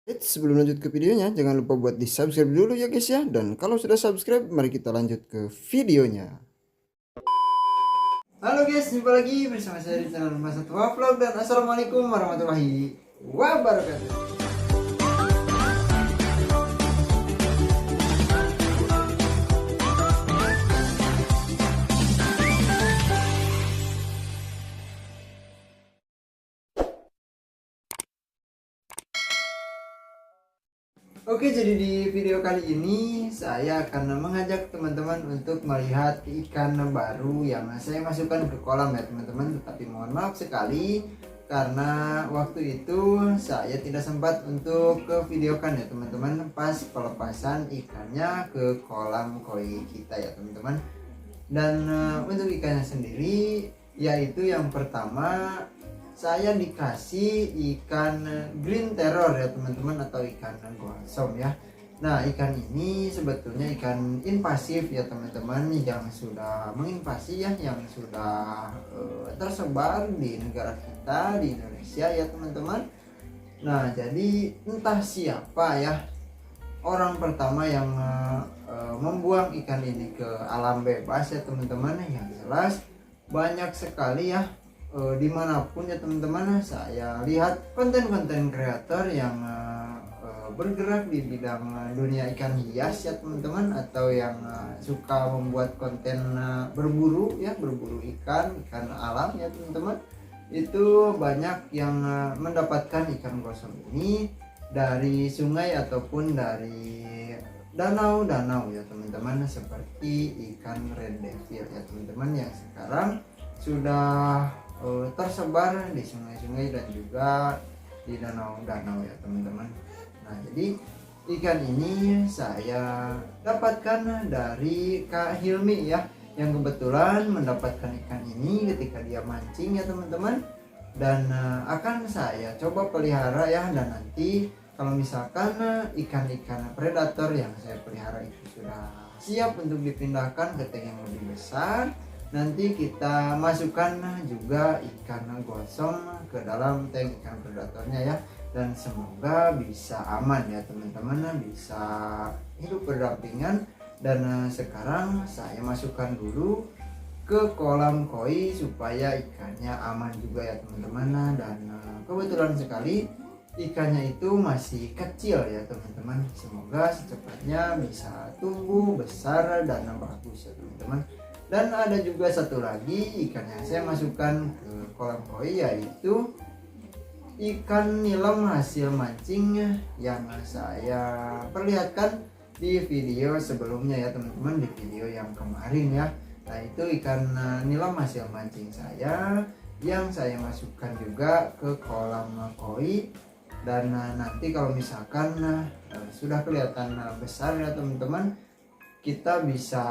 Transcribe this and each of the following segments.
Sebelum lanjut ke videonya, jangan lupa buat di subscribe dulu ya guys ya. Dan kalau sudah subscribe, mari kita lanjut ke videonya. Halo guys, jumpa lagi bersama saya di channel Mas Satwa Vlog. Dan assalamualaikum warahmatullahi wabarakatuh. Oke, jadi di video kali ini saya akan mengajak teman-teman untuk melihat ikan baru yang saya masukkan ke kolam ya teman-teman. Tetapi mohon maaf sekali karena waktu itu saya tidak sempat untuk ke videokan ya teman-teman pas pelepasan ikannya ke kolam koi kita ya teman-teman. Dan untuk ikannya sendiri yaitu yang pertama saya dikasih ikan green terror ya teman-teman, atau ikan gosong ya. Nah, ikan ini sebetulnya ikan invasif ya teman-teman, yang sudah menginvasi ya, yang sudah tersebar di negara kita, di Indonesia ya teman-teman. Nah, jadi entah siapa ya orang pertama yang membuang ikan ini ke alam bebas ya teman-teman. Yang jelas banyak sekali ya dimanapun ya teman-teman saya lihat konten-konten kreator yang bergerak di bidang dunia ikan hias ya teman-teman, atau yang suka membuat konten berburu ikan alam ya teman-teman. Itu banyak yang mendapatkan ikan gosong ini dari sungai ataupun dari danau-danau ya teman-teman, seperti ikan red devil ya teman-teman, yang sekarang sudah tersebar di sungai-sungai dan juga di danau-danau ya teman-teman. Nah, jadi ikan ini saya dapatkan dari Kak Hilmi ya, yang kebetulan mendapatkan ikan ini ketika dia mancing ya teman-teman. Dan akan saya coba pelihara ya, dan nanti kalau misalkan ikan-ikan predator yang saya pelihara itu sudah siap untuk dipindahkan ke tank yang lebih besar, nanti kita masukkan juga ikan gosong ke dalam tank ikan predatornya ya. Dan semoga bisa aman ya teman-teman, bisa hidup berdampingan. Dan sekarang saya masukkan dulu ke kolam koi supaya ikannya aman juga ya teman-teman. Dan kebetulan sekali ikannya itu masih kecil ya teman-teman, semoga secepatnya bisa tumbuh besar dan bagus ya teman-teman. Dan ada juga satu lagi ikan yang saya masukkan ke kolam koi, yaitu ikan nilam hasil mancing yang saya perlihatkan di video sebelumnya ya teman-teman, di video yang kemarin ya. Nah, itu ikan nilam hasil mancing saya yang saya masukkan juga ke kolam koi. Dan nanti kalau misalkan sudah kelihatan besar ya teman-teman, kita bisa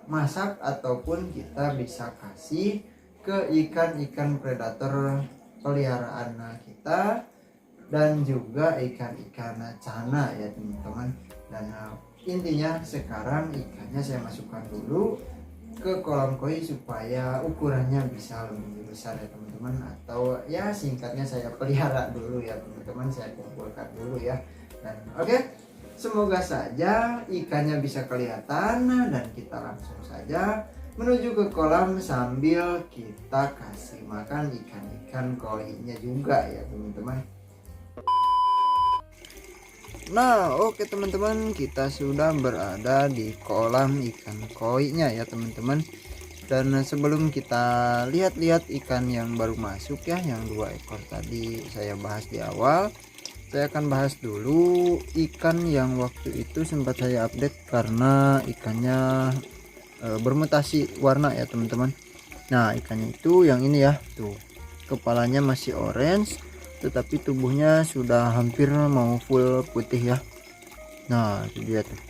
masak ataupun kita bisa kasih ke ikan-ikan predator peliharaan kita, dan juga ikan-ikan cana ya teman-teman. Dan intinya sekarang ikannya saya masukkan dulu ke kolam koi supaya ukurannya bisa lebih besar ya teman-teman, atau ya singkatnya saya pelihara dulu ya teman-teman, saya kumpulkan dulu ya. Dan oke, semoga saja ikannya bisa kelihatan dan kita langsung saja menuju ke kolam sambil kita kasih makan ikan-ikan koinya juga ya teman-teman. Nah, oke teman-teman, kita sudah berada di kolam ikan koinya ya teman-teman. Dan sebelum kita lihat-lihat ikan yang baru masuk ya, yang 2 ekor tadi saya bahas di awal, saya akan bahas dulu ikan yang waktu itu sempat saya update karena ikannya bermutasi warna ya teman-teman. Nah, ikannya itu yang ini ya, tuh kepalanya masih orange tetapi tubuhnya sudah hampir mau full putih ya. Nah, itu dia tuh.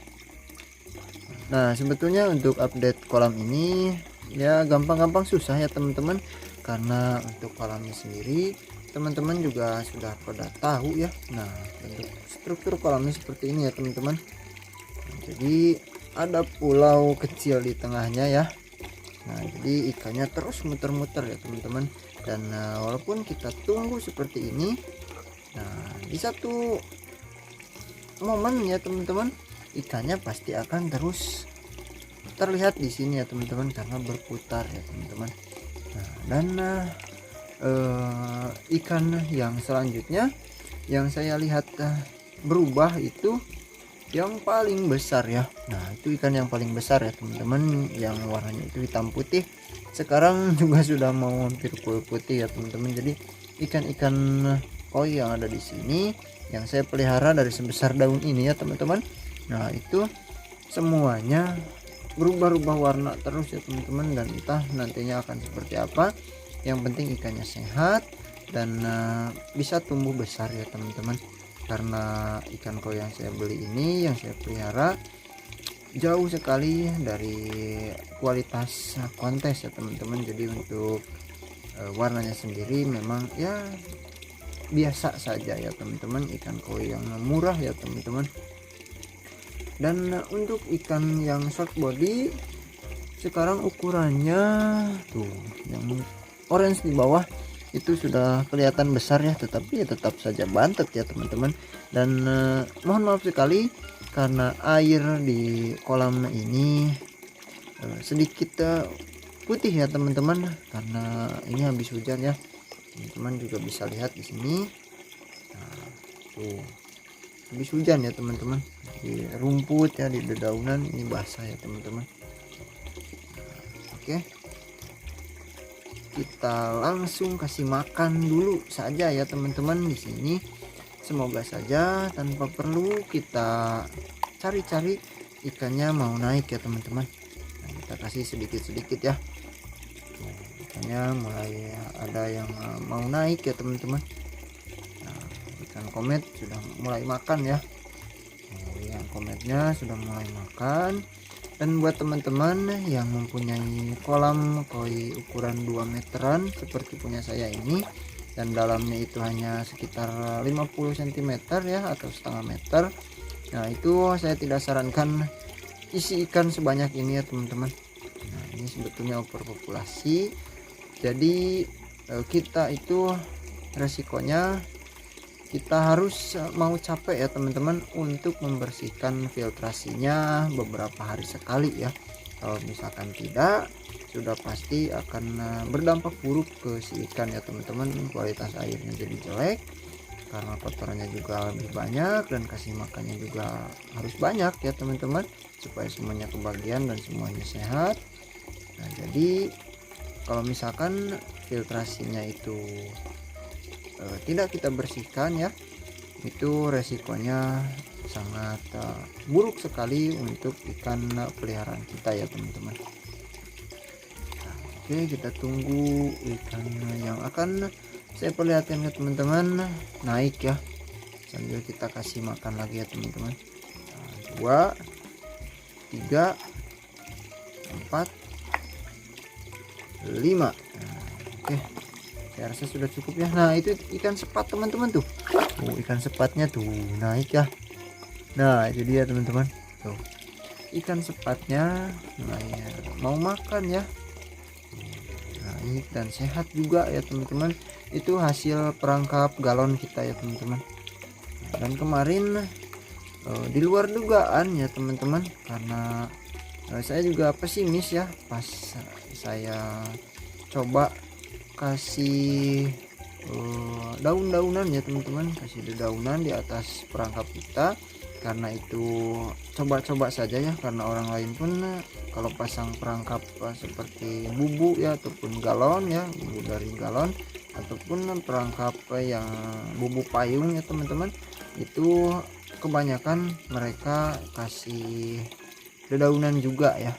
Nah, sebetulnya untuk update kolam ini ya gampang-gampang susah ya teman-teman, karena untuk kolamnya sendiri teman-teman juga sudah pada tahu ya. Nah, untuk struktur kolamnya seperti ini ya teman-teman. Nah, jadi ada pulau kecil di tengahnya ya. Nah, jadi ikannya terus muter-muter ya teman-teman. Dan walaupun kita tunggu seperti ini, nah di satu momen ya teman-teman, ikannya pasti akan terus terlihat di sini ya teman-teman, karena berputar ya teman-teman. Nah, dan ikan yang selanjutnya yang saya lihat berubah itu yang paling besar ya. Nah, itu ikan yang paling besar ya teman-teman, yang warnanya itu hitam putih. Sekarang juga sudah mau hampir putih ya teman-teman. Jadi ikan-ikan koi yang ada di sini yang saya pelihara dari sebesar daun ini ya teman-teman. Nah, itu semuanya berubah-ubah warna terus ya teman-teman, dan entah nantinya akan seperti apa. Yang penting ikannya sehat dan bisa tumbuh besar ya teman-teman. Karena ikan koi yang saya beli ini, yang saya pelihara, jauh sekali dari kualitas kontes ya teman-teman. Jadi untuk warnanya sendiri memang ya biasa saja ya teman-teman, ikan koi yang murah ya teman-teman. Dan untuk ikan yang short body sekarang ukurannya tuh, yang orange di bawah itu sudah kelihatan besar ya, tetapi ya tetap saja bantet ya teman-teman. Dan mohon maaf sekali karena air di kolam ini sedikit putih ya teman-teman, karena ini habis hujan ya. Teman-teman juga bisa lihat di sini. Nah, tuh habis hujan ya teman-teman, di rumput ya, di dedaunan ini basah ya teman-teman. Oke, kita langsung kasih makan dulu saja ya teman-teman di sini. Semoga saja tanpa perlu kita cari-cari ikannya mau naik ya teman-teman. Nah, kita kasih sedikit-sedikit ya. Ikannya mulai ada yang mau naik ya teman-teman. Nah, ikan komet sudah mulai makan ya. Yang kometnya sudah mulai makan. Dan buat teman-teman yang mempunyai kolam koi ukuran 2 meteran seperti punya saya ini, dan dalamnya itu hanya sekitar 50 cm ya, atau setengah meter, nah itu saya tidak sarankan isi ikan sebanyak ini ya teman-teman. Nah, ini sebetulnya overpopulasi. Jadi kita itu resikonya kita harus mau capek ya teman-teman untuk membersihkan filtrasinya beberapa hari sekali ya. Kalau misalkan tidak, sudah pasti akan berdampak buruk ke si ikan ya teman-teman. Kualitas airnya jadi jelek karena kotorannya juga lebih banyak, dan kasih makannya juga harus banyak ya teman-teman, supaya semuanya kebagian dan semuanya sehat. Nah, jadi kalau misalkan filtrasinya itu tidak kita bersihkan ya, itu resikonya sangat buruk sekali untuk ikan peliharaan kita ya teman-teman. Nah, oke, kita tunggu ikan yang akan saya perlihatkan ke teman-teman naik ya, sambil kita kasih makan lagi ya teman-teman. 2, 3, 4, 5. Oke, saya rasa sudah cukup ya. Nah, itu ikan sepat teman-teman tuh. Ikan sepatnya tuh naik ya. Nah, itu dia teman-teman. Tuh, ikan sepatnya mau makan ya. Naik dan sehat juga ya teman-teman. Itu hasil perangkap galon kita ya teman-teman. Dan kemarin di luar dugaan ya teman-teman, karena saya juga pesimis ya pas saya coba kasih daun-daunan ya teman-teman, kasih dedaunan di atas perangkap kita. Karena itu coba-coba saja ya, karena orang lain pun kalau pasang perangkap seperti bubu ya, ataupun galon ya, bubu dari galon, ataupun perangkap yang bubu payung ya teman-teman, itu kebanyakan mereka kasih dedaunan juga ya,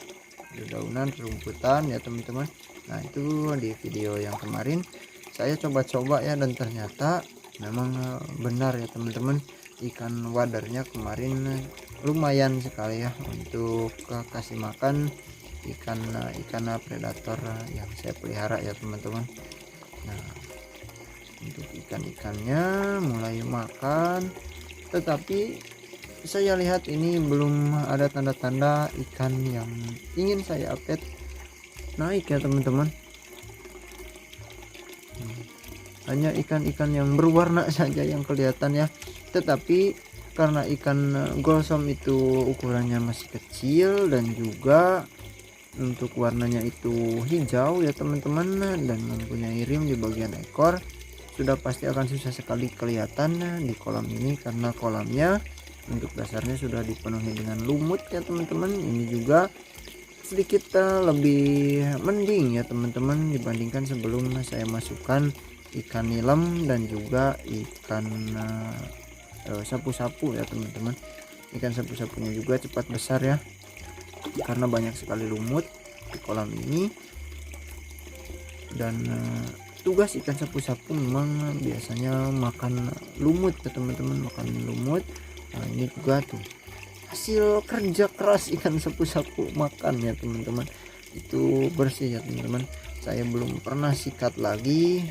dedaunan rumputan ya teman-teman. Nah, itu di video yang kemarin saya coba-coba ya, dan ternyata memang benar ya teman-teman, ikan wadernya kemarin lumayan sekali ya untuk kasih makan ikan predator yang saya pelihara ya teman-teman. Nah, untuk ikan-ikannya mulai makan, tetapi saya lihat ini belum ada tanda-tanda ikan yang ingin saya update naik ya teman-teman. Hanya ikan-ikan yang berwarna saja yang kelihatan ya, tetapi karena ikan gossom itu ukurannya masih kecil dan juga untuk warnanya itu hijau ya teman-teman, dan mempunyai rim di bagian ekor, sudah pasti akan susah sekali kelihatan di kolam ini karena kolamnya untuk dasarnya sudah dipenuhi dengan lumut ya teman-teman. Ini juga sedikit lebih mending ya teman-teman dibandingkan sebelum saya masukkan ikan nilem dan juga ikan sapu-sapu ya teman-teman. Ikan sapu-sapunya juga cepat besar ya karena banyak sekali lumut di kolam ini. Dan tugas ikan sapu-sapu memang biasanya makan lumut ya teman-teman, makan lumut. Nah ini juga tuh hasil kerja keras ikan sapu-sapu makan ya teman-teman, itu bersih ya teman-teman. Saya belum pernah sikat lagi,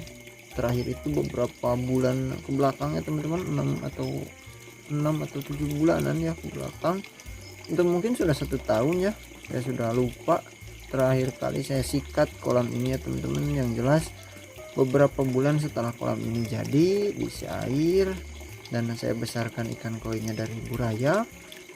terakhir itu beberapa bulan ke belakang ya teman-teman, 6 atau 7 bulanan ya ke belakang, itu mungkin sudah 1 tahun ya, saya sudah lupa terakhir kali saya sikat kolam ini ya teman-teman. Yang jelas beberapa bulan setelah kolam ini jadi diisi air dan saya besarkan ikan koinya dari buraya.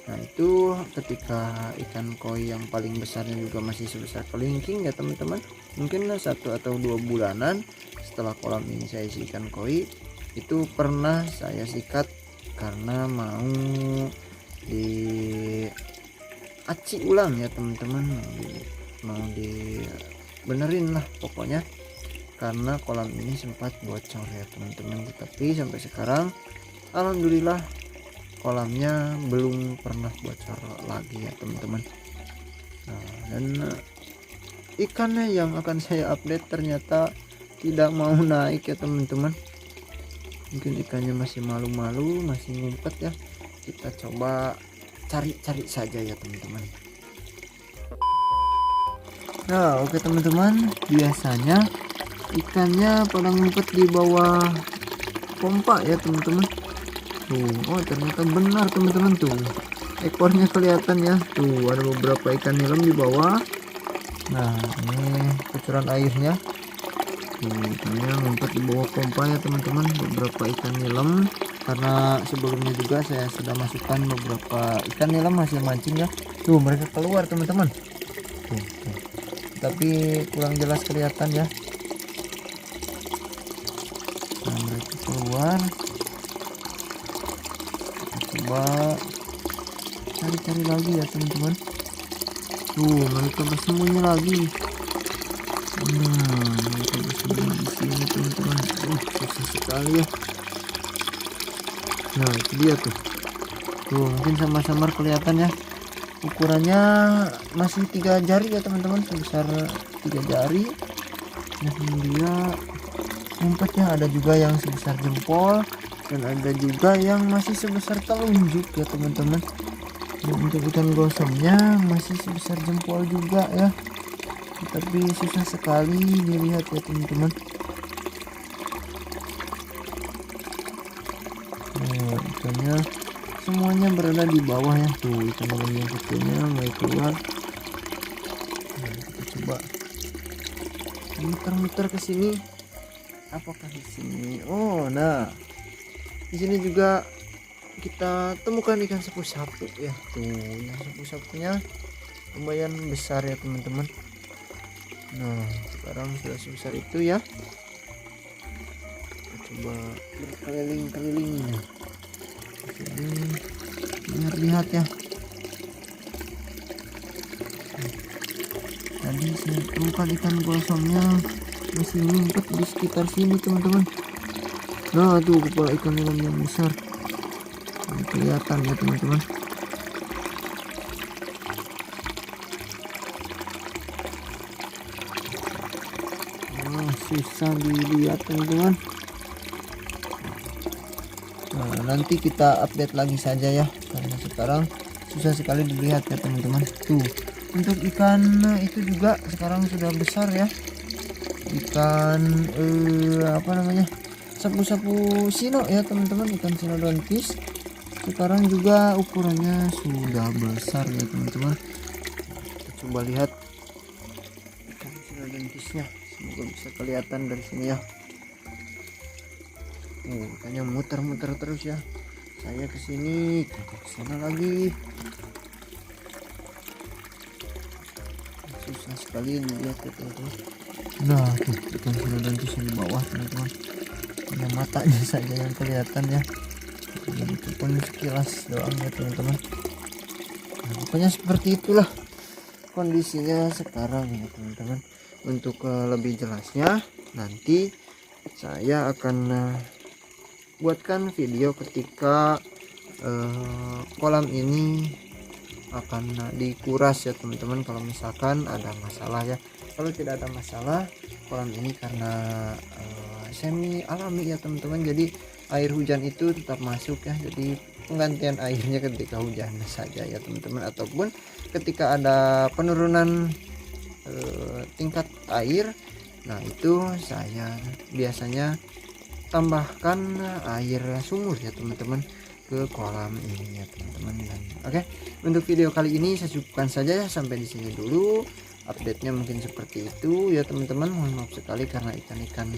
Nah itu ketika ikan koi yang paling besarnya juga masih sebesar kelingking ya teman-teman, mungkin 1 atau 2 bulanan setelah kolam ini saya isi ikan koi, itu pernah saya sikat karena mau di aci ulang ya teman-teman, mau dibenerin lah pokoknya, karena kolam ini sempat bocor ya teman-teman. Tapi sampai sekarang alhamdulillah kolamnya belum pernah bocor lagi ya teman-teman. Nah, dan ikannya yang akan saya update ternyata tidak mau naik ya teman-teman. Mungkin ikannya masih malu-malu, masih ngumpet ya. Kita coba cari-cari saja ya teman-teman. Nah oke teman-teman, biasanya ikannya pada ngumpet di bawah pompa ya teman-teman. Tuh, oh ternyata benar teman-teman, tuh ekornya kelihatan ya, tuh ada beberapa ikan nilem di bawah. Nah ini kucuran airnya, tuh ikannya ngumpet di bawah pompa ya teman-teman, beberapa ikan nilem. Karena sebelumnya juga saya sudah masukkan beberapa ikan nilem hasil mancing ya, tuh mereka keluar teman-teman, tuh. Tapi kurang jelas kelihatan ya. Nah mereka keluar, coba cari-cari lagi ya teman-teman. Tuh mereka bersembunyi lagi. Nah mereka bersembunyi di sini teman-teman. Susah sekali ya. Nah itu dia tuh. Tuh mungkin samar-samar kelihatan ya. Ukurannya masih 3 jari ya teman-teman, sebesar 3 jari. Nah ini dia ngumpetnya, ada juga yang sebesar jempol dan ada juga yang masih sebesar telunjuk ya teman-teman. Dan untuk ikan gossomnya masih sebesar jempol juga ya, tapi susah sekali dilihat ya teman-teman. Nah ikannya semuanya berada di bawah ya, tuh ikan yang kecilnya mulai keluar. Nah, kita coba muter-muter ke sini, apakah di sini? Oh nah di sini juga kita temukan ikan sapu-sapu ya, tuh yang sapu-sapunya lumayan besar ya teman-teman. Nah sekarang sudah sebesar itu ya, kita coba berkeliling-keliling ini biar lihat ya. Tadi saya temukan ikan gossomnya masih ngumpet di sekitar sini teman-teman. Nah tuh kepala ikan nilem yang besar ini kelihatan ya teman-teman. Susah dilihat teman-teman. Nah nanti kita update lagi saja ya, karena sekarang susah sekali dilihat ya teman-teman. Tuh untuk ikan itu juga sekarang sudah besar ya, ikan apa namanya, sapu-sapu sino ya teman-teman, ikan sinodontis sekarang juga ukurannya sudah besar ya teman-teman. Kita coba lihat ikan sinodontisnya, semoga bisa kelihatan dari sini ya. Ikannya muter-muter terus ya, saya ke sini, ke sana lagi. Susah sekali dilihat ya teman-teman. Nah tuh ikan sinodon di sini bawah teman-teman, hanya matanya saja yang kelihatan ya, jadi itu pun sekilas doang ya teman-teman. Nah, pokoknya seperti itulah kondisinya sekarang ya teman-teman. Untuk lebih jelasnya nanti saya akan buatkan video ketika kolam ini akan dikuras ya teman-teman. Kalau misalkan ada masalah ya, kalau tidak ada masalah kolam ini karena semi alami ya teman-teman, jadi air hujan itu tetap masuk ya, jadi penggantian airnya ketika hujan saja ya teman-teman, ataupun ketika ada penurunan tingkat air, nah itu saya biasanya tambahkan air sumur ya teman-teman ke kolam ini ya teman-teman. Dan oke, untuk video kali ini saya cukupkan saja ya, sampai di sini dulu update-nya, mungkin seperti itu ya teman-teman. Mohon maaf sekali karena ikan-ikan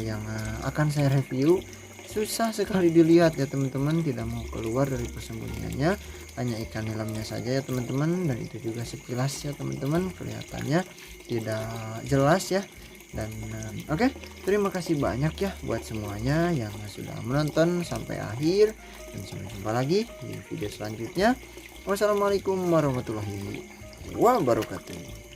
yang akan saya review susah sekali dilihat ya teman-teman, tidak mau keluar dari persembunyiannya, hanya ikan nilamnya saja ya teman-teman, dan itu juga sekilas ya teman-teman, kelihatannya tidak jelas ya. Dan oke, terima kasih banyak ya buat semuanya yang sudah menonton sampai akhir, dan sampai jumpa lagi di video selanjutnya. Wassalamualaikum warahmatullahi wabarakatuh.